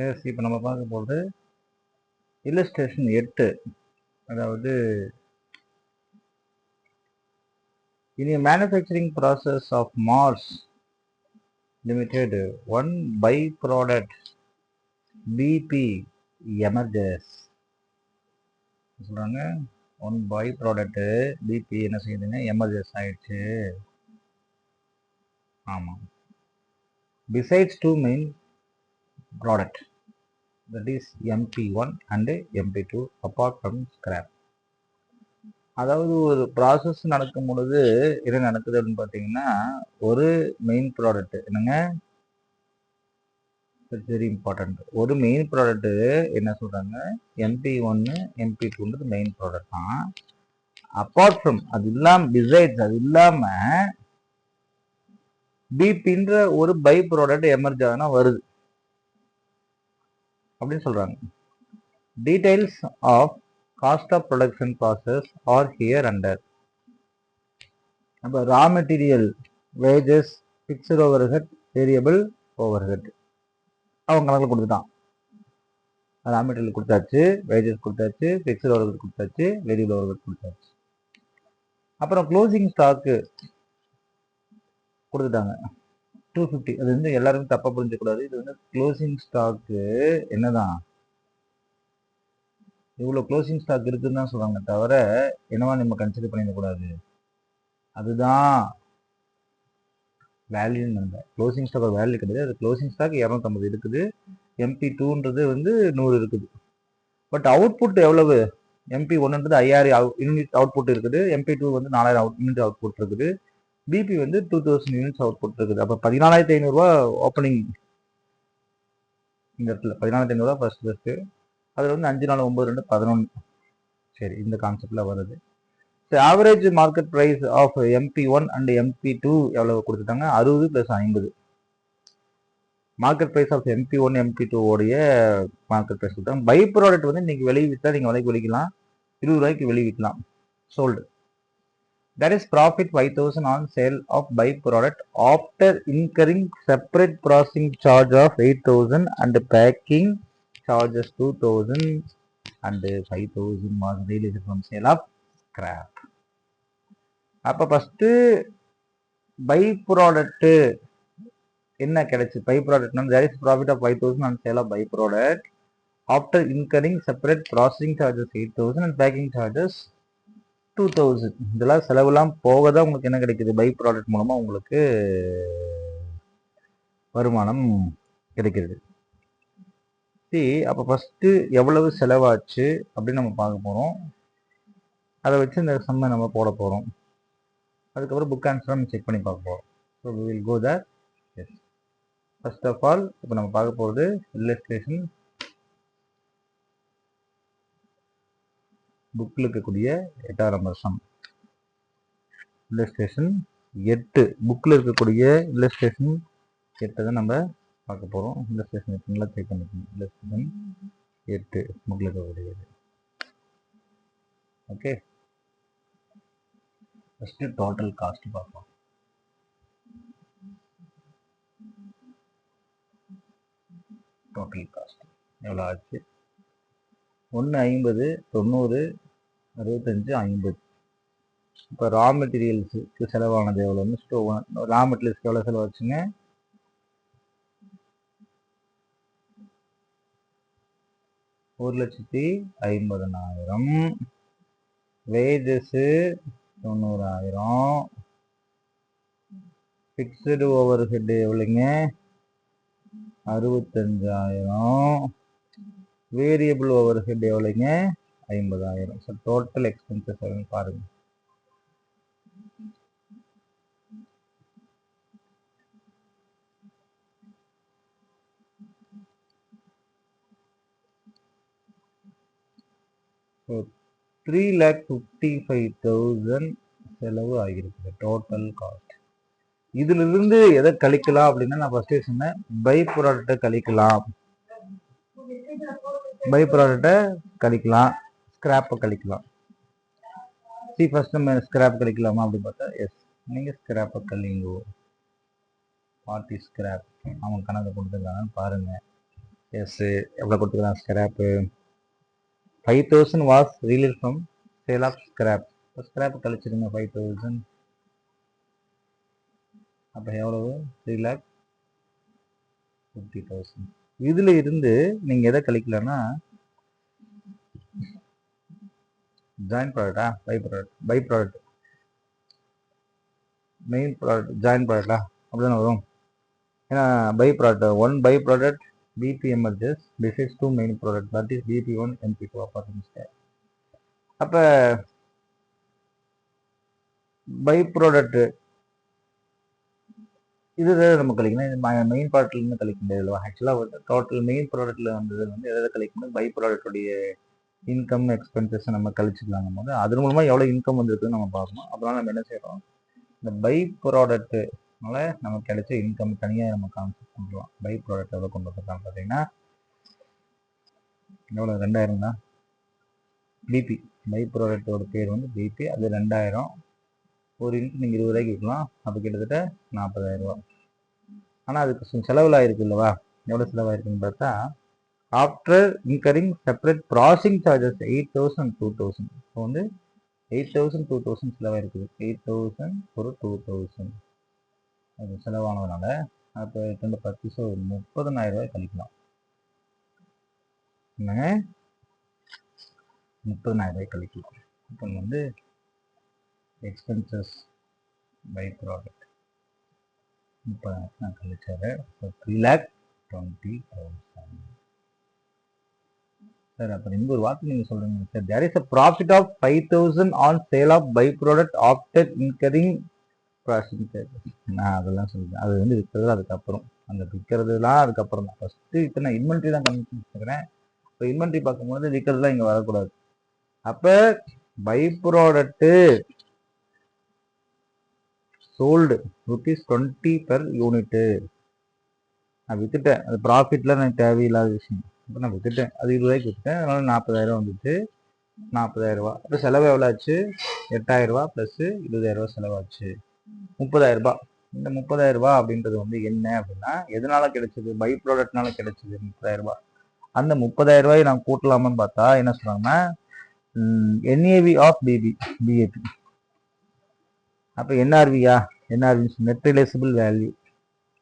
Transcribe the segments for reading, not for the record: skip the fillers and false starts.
S, இப்போ நம்ம பார்க்க போகிறது இல்லஸ்ட்ரேஷன் 8. அதாவது in a manufacturing process of Mars Limited, one byproduct BP emerges. சொல்றாங்க ஒன் பை ப்ராடக்ட் பிபி என்ன செய்யுதுங்க, எமர்ஜஸ் ஆயிடுச்சு. ஆமாம். Besides two main product, that is MP1 and MP2 apart from scrap. அதாவது ஒரு ப்ராசஸ் நடக்கும் பொழுது என்ன நடக்குது அப்படின்னு பார்த்தீங்கன்னா, ஒரு மெயின் ப்ராடக்ட் என்னங்க, வெரி இம்பார்ட்டன்ட். ஒரு மெயின் ப்ராடக்ட் என்ன சொல்றாங்க, MP1 MP2ன்றது மெயின் ப்ராடக்ட் தான். அப்பார்ட் ஃப்ரம், அது இல்லாம, பிசைட்ஸ், அது இல்லாம பிபின்ற ஒரு பை ப்ராடக்ட் எமர்ஜ் ஆகுனா வருது அப்படின்னு சொல்றாங்க. Details of cost of production process are here under. அப்போ raw material, wages, fixed overhead, variable overhead அவங்க கணக்கில் கொடுத்துட்டான். ரா மெட்டீரியல் கொடுத்தாச்சு, வேஜஸ் கொடுத்தாச்சு, ஃபிக்ஸ்டு ஓவர்ஹெட் கொடுத்தாச்சு, வேரியபிள் ஓவர்ஹெட் கொடுத்தாச்சு. அப்புறம் க்ளோசிங் ஸ்டாக்கு கொடுத்துட்டாங்க 250. அது வந்து எல்லாருமே தப்பா புரிஞ்சக்கூடாது. இது வந்து க்ளோசிங் ஸ்டாக்கு என்னதான், இவ்வளோ க்ளோசிங் ஸ்டாக் இருக்குன்னு தான் சொல்றாங்க தவிர என்னவா நம்ம கன்சிடர் பண்ணிடக்கூடாது. அதுதான் வேல்யூன்னு நம்ம க்ளோசிங் ஸ்டாக் வேல்யூ கிடையாது. அது க்ளோசிங் ஸ்டாக் 250 இருக்குது, MP2ன்றது வந்து 100 இருக்குது. பட் அவுட்புட் எவ்வளவு, MP1ன்றது 5000 யூனிட் அவுட்புட் இருக்குது, MP2 வந்து 4000 யூனிட் அவுட்புட் இருக்குது, பிபி வந்து 2000 யூனிட்ஸ் அவுட்புட் இருக்குது. அப்போ 14,500 ரூபா ஓப்பனிங். இந்த இடத்துல 14,500 ரூபா ஃபர்ஸ்ட். அதில் வந்து 5 4 9 2 11. சரி, இந்த கான்செப்ட்ல வருது. Average market price of MP1 and MP2 எவ்வளவு கொடுத்துட்டாங்க, 60 + 50. Market price of MP1 MP2 உடைய மார்க்கெட் பிரைஸ் கொடுத்தாங்க. பை ப்ராடக்ட் வந்து இன்னைக்கு வெளியே விற்றா நீங்கள் விலைக்கு விற்கலாம், 20 ரூபாய்க்கு வெளியே விற்கலாம், sold. That is profit 5,000 on sale of byproduct after incurring separate processing charge of 8,000 and packing charges 2,000 and 5,000 was realized from sale of scrap. அப்ப ஃபர்ஸ்ட் பை ப்ராடக்ட் என்ன கிடைச்சு, by ப்ராடக்ட்னா there is profit of 5,000 on sale of byproduct after incurring separate processing charges 8,000 and packing charges 2000. இதெல்லாம் செலவுலாம் போக தான் உங்களுக்கு என்ன கிடைக்குது, by product மூலமா உங்களுக்கு வருமானம் கிடைக்கிறது. சரி, அப்போ ஃபர்ஸ்ட் எவ்வளவு செலவாச்சு அப்படின்னு நம்ம பார்க்க போறோம். அதை வச்சு இந்த சம்மை நம்ம போட போறோம். அதுக்கப்புறம் புக் ஆன்சர் நம்ம செக் பண்ணி பார்க்க போறோம். So we will go there. Yes. First of all, இப்போ நம்ம பார்க்க போகிறது இல்லஸ்ட்ரேஷன் புக்கில் இருக்கக்கூடிய 8ஆம் நம்பர் சம். இல்லஸ்ட்ரேஷன் 8 புக்கில் இருக்கக்கூடிய இல்லஸ்ட்ரேஷன் 8 தான் நம்ம பார்க்க போகிறோம். இல்லஸ்ட்ரேஷன் 8 நல்லா செக் பண்ணிக்கணும். இல்லஸ்ட்ரேஷன் 8 புக்கில் இருக்கக்கூடியது. ஓகே, ஃபஸ்ட்டு டோட்டல் காஸ்ட் பார்ப்போம். டோட்டல் காஸ்ட் எவ்வளோ ஆச்சு, 1 50 90 65 50. இப்போ ரா மெட்டீரியல்ஸுக்கு செலவானது எவ்வளோன்னு, ரா மெட்டீரியல்ஸ்க்கு எவ்வளோ செலவாச்சுங்க, 1,50,000. வேஜஸு 90,000. ஃபிக்ஸ்டு ஓவர் ஹெட் எவ்வளோங்க, 65,000. வேரியபிள் ஓவர் ஹெட் எவ்வளோங்க, 50,000. ஸோ டோட்டல் எக்ஸ்பென்சஸ் எவ்வளோன்னு பாருங்க. ஸோ 3,55,000 செலவு ஆகிருக்கு டோட்டல் காஸ்ட். இதுல இருந்து எதை கழிக்கலாம் அப்படின்னா, நான் ஃபர்ஸ்டே சொன்னேன், பை ப்ராடக்டை கழிக்கலாம், பை ப்ராடக்டை கழிக்கலாம், ஸ்கிராப்பை கழிக்கலாம். ஃபர்ஸ்ட் நம்ம ஸ்கிராப் கழிக்கலாமா அப்படின்னு பார்த்தா, எஸ், நீங்க ஸ்கிராப்பை கழிங்கோ. வாட் இஸ் ஸ்கிராப், அவங்க கணக்கு கொடுத்துருக்காங்கன்னு பாருங்க. எஸ் எவ்வளோ கொடுத்துக்கலாம் scrap 5000 was relieve from sale of scrap. Scrap கழிச்சிருங்க 5000. அப்போ எவ்வளவு 3,50,000. இதுல இருந்து நீங்க எதை கழிக்கலன்னா ஜாயின் ப்ராடக்டா by product main product joint ப்ராடக்டா அப்படிதானே வரும். ஏன்னா by product one by product BP emerges besides 2 main product that is BP1 MP2 apartment. அப்ப பை ப்ராடக்ட் இது நம்ம கழிக்கணும். இது மெயின் ப்ராடக்ட்ல இருந்து கழிக்க முடியாது. ஆக்சுவலாக வந்து டோட்டல் மெயின் ப்ராடக்ட்ல வந்தது வந்து எதை கழிக்கணும், பை ப்ராடக்டோடைய இன்கம் எக்ஸ்பென்சஸ் நம்ம கழிச்சுக்கலாங்க போது அதன் மூலமா எவ்வளவு இன்கம் வந்திருக்குன்னு நம்ம பார்க்கணும். அப்பதான் நம்ம என்ன செய்யறோம், இந்த பை ப்ராடக்ட்னால நமக்கு கிடைச்ச இன்கம் தனியாக நம்ம கான்செப்ட் பண்ணுறோம். பை ப்ராடக்ட் எவ்வளோ கொண்டு வந்திருக்காங்க பார்த்தீங்கன்னா எவ்வளோ 2000 தான் பிபி. பை ப்ராடக்டோட பேர் வந்து பிபி. அது 2000. ஒரு யூனிட் நீங்கள் 20 ரூபாய்க்கு விற்கலாம். அப்போ கிட்டத்தட்ட 40,000 ரூபா. ஆனால் அதுக்கு செலவுலாயிருக்கு இல்லவா, எவ்வளோ செலவாயிருக்குன்னு பார்த்தா after incurring separate processing charges 8,000 2,000. இப்போ வந்து 8,000 2,000 செலவாயிருக்குது. 8,000 ஒரு 2,000 அது செலவானதுனால அப்போ 10 30,000 ரூபாய் கழிக்கலாம். என்னங்க 30,000 ரூபாய் கழிக்கலாம். இப்போ வந்து எக்ஸ்பென்சஸ் பை ப்ராடக்ட் 30,000 நான் கழிச்சாரு. 3,20,000. சார் அப்போ இங்க ஒரு வார்த்தை நீங்க சொல்றீங்க sir, there is a profit of 5,000 on sale of by product after incurring processing charges. நான் அதெல்லாம் சொல்றேன், அது வந்து விற்கிறது அதுக்கப்புறம், அந்த விற்கிறதுலாம் அதுக்கப்புறம் தான். ஃபர்ஸ்ட் இப்போ நான் இன்வென்ட்ரி தான் கண்டுபிடிச்சிருக்கிறேன். இப்போ இன்வென்ட்ரி பார்க்கும்போது விற்கிறதுலாம் இங்கே வரக்கூடாது. அப்போ by product sold ₹20 per unit. நான் வித்துட்டேன், அது ப்ராஃபிட்ல எனக்கு தேவையில்லாத விஷயம். இப்போ நான் வித்துட்டேன், அது 20 ரூபாய்க்கு வித்துட்டேன், அதனால 40,000 வந்துச்சு. 40,000 ரூபா. அப்போ செலவு எவ்வளோ ஆச்சு, 8,000 ரூபா ப்ளஸ் 20,000 ரூபா செலவாச்சு, 30,000 ரூபாய். இந்த 30,000 ரூபாய் அப்படின்றது வந்து என்ன அப்படின்னா எதனால கிடைச்சது, பை ப்ராடக்ட்னால கிடைச்சது 30,000 ரூபாய். அந்த 30,000 ரூபாய் நான் கூட்டலாமான்னு பார்த்தா என்ன சொல்றாங்கன்னா NAV ஆஃப் BAP. அப்போ NRVயா, NRV நெட் ரிலேசபிள் வேல்யூ.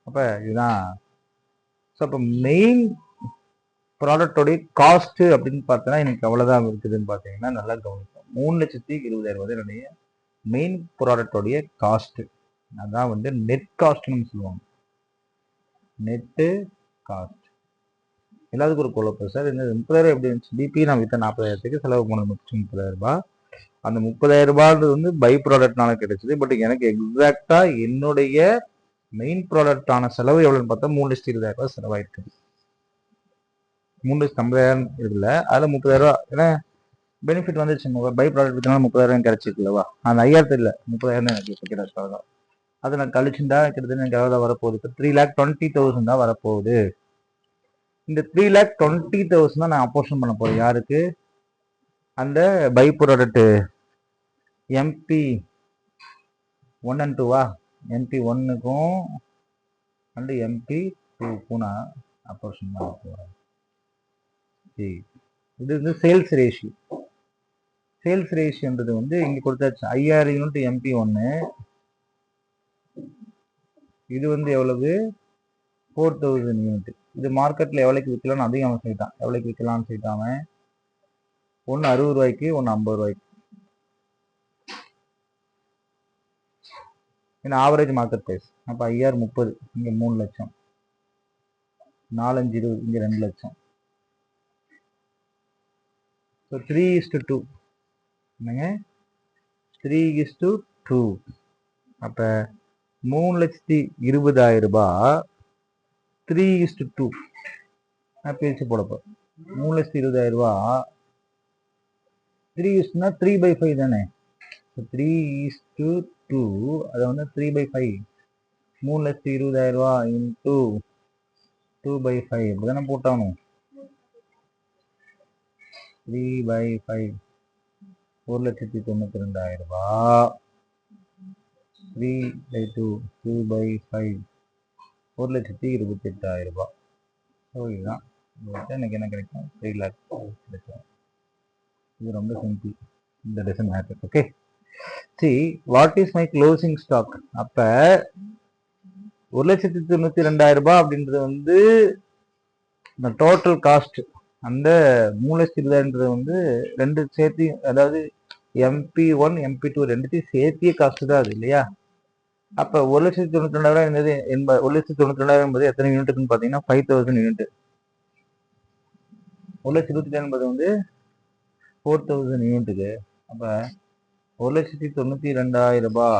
அப்போ இதுதான். ஸோ அப்போ மெயின் ப்ராடக்டோடைய காஸ்ட் அப்படின்னு பார்த்தோன்னா எனக்கு எவ்வளோதான் இருக்குதுன்னு பார்த்தீங்கன்னா நல்லா கவனிக்கும். 3,20,000 ரூபாய் என்னுடைய மெயின் ப்ராடக்டோடைய காஸ்ட். அதான் வந்து நெட் காஸ்ட்னு சொல்லுவாங்க. நெட்டு காஸ்ட் எல்லாத்துக்கும் ஒரு குழப்பம் சார். இந்த 30,000 எப்படி இருந்துச்சு, பிபி நான் வித்த 40,000க்கு செலவு போனது 30,000 ரூபாய். அந்த 30,000 ரூபாய்ன்றது வந்து பை ப்ராடக்ட்னால கிடைச்சது. பட் எனக்கு எக்ஸாக்டா என்னுடைய மெயின் ப்ராடக்டான செலவு எவ்வளோன்னு பார்த்தா 3,20,000 ரூபாய் செலவாயிருக்குது. 3,50,000 இருக்குல்ல, அதில் 30,000 ரூபா ஏன்னா பெனிஃபிட் வந்துச்சு. பை ப்ராடக்ட் வித்தனால 30,000 கிடைச்சிருக்குல்லவா, அந்த 5,000 இல்லை 30,000 எனக்கு இப்போ கிடைச்சா அதை நான் கழிச்சுட்டா கிட்டத்தட்ட எனக்கு எவ்வளோ வரப்போகுது, இப்போ 3,20,000 தான் வரப்போகுது. இந்த 3,20,000 தான் நான் அப்போர்ஷன் பண்ண போறேன். யாருக்கு, அந்த பை ப்ராடக்ட் MP1 and 2வா, MP1க்கும் அண்ட் MP2க்கும் நான் அப்போர்ஷன் பண்ண போறேன். இது வந்து சேல்ஸ் ரேஷியோ. சேல்ஸ் ரேஷியோன்றது வந்து இங்க கொடுத்தாச்சு 5,000 யூனிட் MP1. இது வந்து எவ்வளவு 4,000 யூனிட். இது மார்க்கெட்ல எவ்வளவுக்கு விற்கலாம்னு அதையும் அவன் சொல்லிட்டான். எவ்வளவுக்கு விற்கலாம்னு சொல்லிட்டான் அவன், ஒன்று 60 ரூபாய்க்கு, ஒன்று 50 ரூபாய்க்கு. ஏன்னா ஆவரேஜ் மார்க்கெட் பிரைஸ். அப்போ 5,000 30, இங்க 3 லட்சம், 4 5 20, இங்க 2 லட்சம். ஸோ 3:2 என்னங்க, 3:2. அப்ப 3,20,000 ரூபாய் 3:2 நான் பிரிச்சு போடப்போ 3,20,000 ரூபாய் 3:3 3/5 தானே. 3:2 அதை வந்து 3/5, 3,20,000 ரூபாய் இன்டூ 2/5 இப்படிதானே போட்டாகணும். 3/5 1,92,000 ரூபாய். 3/2 2/5 1,28,000 ரூபாய். ஸோ இதுதான் எனக்கு என்ன கிடைக்கும் 3 lakh கிடைக்கும். இது ரொம்ப சிம்பிள். இந்த doesn't matter. Okay, see what is my closing stock. அப்ப 1,92,000 அப்படின்றது வந்து இந்த டோட்டல் காஸ்ட், அந்த 3,20,000 வந்து ரெண்டு சேர்த்து, அதாவது MP1 MP2 ரெண்டுத்தையும் சேர்த்திய காஸ்ட் தான் அது இல்லையா. அப்ப 1,92,000 என்பது 1,92,000 என்பது எத்தனை யூனிட்டுன்னு பாத்தீங்கன்னா 5,000 யூனிட். 1,22,000 என்பது வந்து 4,000 யூனிட்டுக்கு. அப்ப 1,92,000 ரூபாய்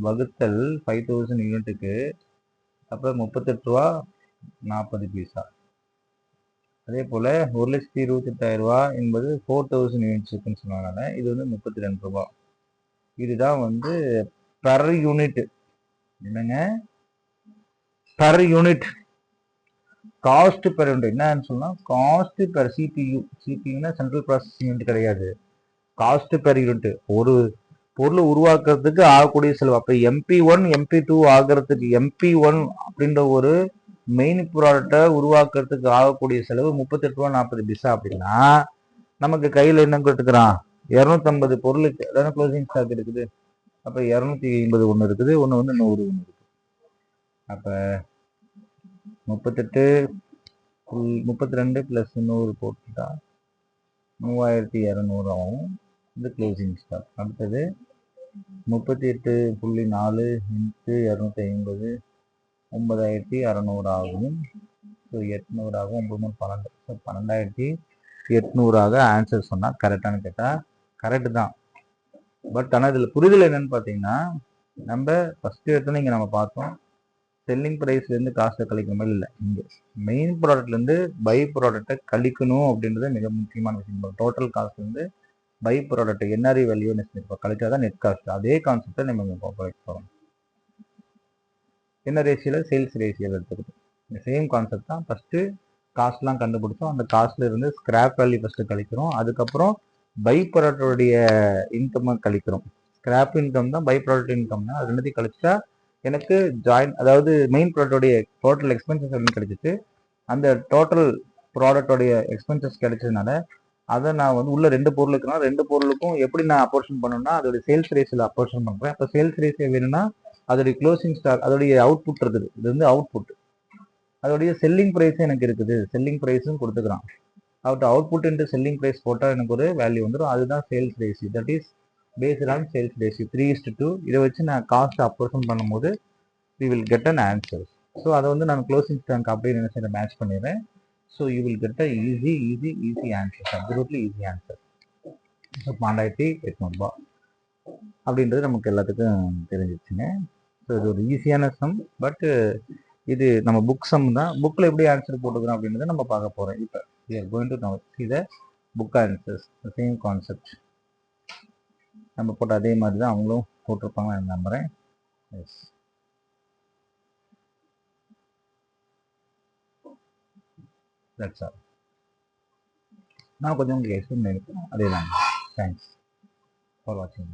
வகுத்தல் 5,000 யூனிட்டுக்கு, அப்ப 38 ரூபா 40 பைசா. அதே போல 1,28,000 ரூபாய் என்பது 4,000 யூனிட்ஸ்ன்னு சொன்னதுனால இது வந்து 32 ரூபாய். இதுதான் வந்து பர் யூனிட். என்னங்க, per unit cost per unit. என்னன்னு சொன்னா காஸ்ட் பெர் சிபியு. சிபியூனா சென்ட்ரல் ப்ராசஸிங் யூனிட் கிடையாது, காஸ்ட் பெர் யூனிட். ஒரு பொருள் உருவாக்குறதுக்கு ஆகக்கூடிய செலவு. அப்ப MP1 MP2 ஆகிறதுக்கு, MP1 அப்படின்ற ஒரு மெயின் ப்ராடக்டை உருவாக்குறதுக்கு ஆகக்கூடிய செலவு 38 ரூபா 40 பைசா. அப்படின்னா நமக்கு கையில என்ன கொடுத்துக்கிறான், 250 பொருளுக்கு அதான க்ளோசிங் ஸ்டாக் இருக்குது. அப்ப 250 ஒண்ணு இருக்குது, ஒண்ணு வந்து 100 ஒண்ணு இருக்குது. அப்ப 32 பிளஸ் 100 போட்டுட்டா 3200 ஆகும் இந்த க்ளோசிங் ஸ்டாக். அடுத்தது 38.4 இன்ட்டு 250 9600 ஆகும். ஸோ 800 ஆகும். 9 12 12,800 ஆன்சர் சொன்னா கரெக்டானு கேட்டா கரெக்ட் தான். பட் ஆனால் இதில் புரிதல் என்னன்னு பார்த்தீங்கன்னா, நம்ம ஃபர்ஸ்ட் எடுத்தோன்னே இங்கே நம்ம பார்த்தோம் செல்லிங் ப்ரைஸ்லேருந்து காஸ்ட்டை கழிக்கிற மாதிரி இல்லை. இங்கே மெயின் ப்ராடக்ட்லேருந்து பை ப்ராடக்டை கழிக்கணும் அப்படின்றது மிக முக்கியமான விஷயம். டோட்டல் காஸ்ட்லேருந்து பை ப்ராடக்ட் என்ஆர்இ வேல்யூ கழிச்சா தான் நெட் காஸ்ட். அதே கான்செப்டை நம்ம இங்கே கலெக்ட் போகிறோம். என்ன ரேஷியோவில், சேல்ஸ் ரேஷியோவில் எடுத்துக்கிட்டோம். இந்த சேம் கான்செப்ட் தான். ஃபஸ்ட்டு காஸ்ட்லாம் கண்டுபிடிச்சோம், அந்த காஸ்ட்ல இருந்து ஸ்கிராப் வேல்யூ ஃபஸ்ட்டு கழிக்கிறோம், அதுக்கப்புறம் பை ப்ராடக்டோடைய இன்கம்மை கழிக்கிறோம். ஸ்கிராப் இன்கம் தான் பை ப்ராடக்ட் இன்கம்னா, அது ரெண்டுத்தையும் கழிச்சா எனக்கு அதாவது மெயின் ப்ராடக்டோடைய டோட்டல் எக்ஸ்பென்சஸ் அப்படின்னு கிடைச்சிட்டு, அந்த டோட்டல் ப்ராடக்டோடைய எக்ஸ்பென்சஸ் கிடைச்சதுனால அதை நான் வந்து உள்ள 2 பொருள் இருக்குன்னா 2 பொருளுக்கும் எப்படி நான் அப்போர்ஷன் பண்ணணும்னா அதோட சேல்ஸ் ரேஷியோவில் அப்போர்ஷன் பண்ணுறேன். அப்போ சேல்ஸ் ரேஷியோ வேணும்னா அதோடைய க்ளோசிங் ஸ்டாக், அதோடைய அவுட்புட் இருக்குது, இது வந்து அவுட்புட். அதோடைய செல்லிங் ப்ரைஸும் எனக்கு இருக்குது, செல்லிங் ப்ரைஸும் கொடுத்துக்கிறான். அவுட்புட் இன்ட்டு செல்லிங் ப்ரைஸ் போட்டால் எனக்கு ஒரு வேல்யூ வந்துடும். அதுதான் sales ratio. That is based on sales ratio 3:2. இதை வச்சு நான் காஸ்ட் அப்போர்ஷன் பண்ணும்போது we will get an answer. So அதை வந்து நான் க்ளோசிங் ஸ்டாக் அப்படியே என்ன செய்ய மேட்ச் பண்ணிடுறேன். So you will get a easy answer, absolutely easy answer. So 12,800 அப்படின்றது நமக்கு எல்லாத்துக்கும் தெரிஞ்சிச்சுங்க. ஸோ இது ஒரு ஈஸியான சம். பட் இது நம்ம புக் சம் தான். புக்கில் எப்படி ஆன்சர் போட்டுக்கிறோம் அப்படின்றத நம்ம பார்க்க போகிறோம். இப்போ we are going to now see the book answers, the same concept. நம்ம போட்ட அதே மாதிரி தான் அவங்களும் போட்டிருப்பாங்க நான் நம்புகிறேன். Yes, that's all. நான் கொஞ்சம் உங்களுக்கு எக்ஸ்பிளைன் பண்ணியிருக்கேன், அதே தான். தேங்க்ஸ் ஃபார் வாட்சிங்.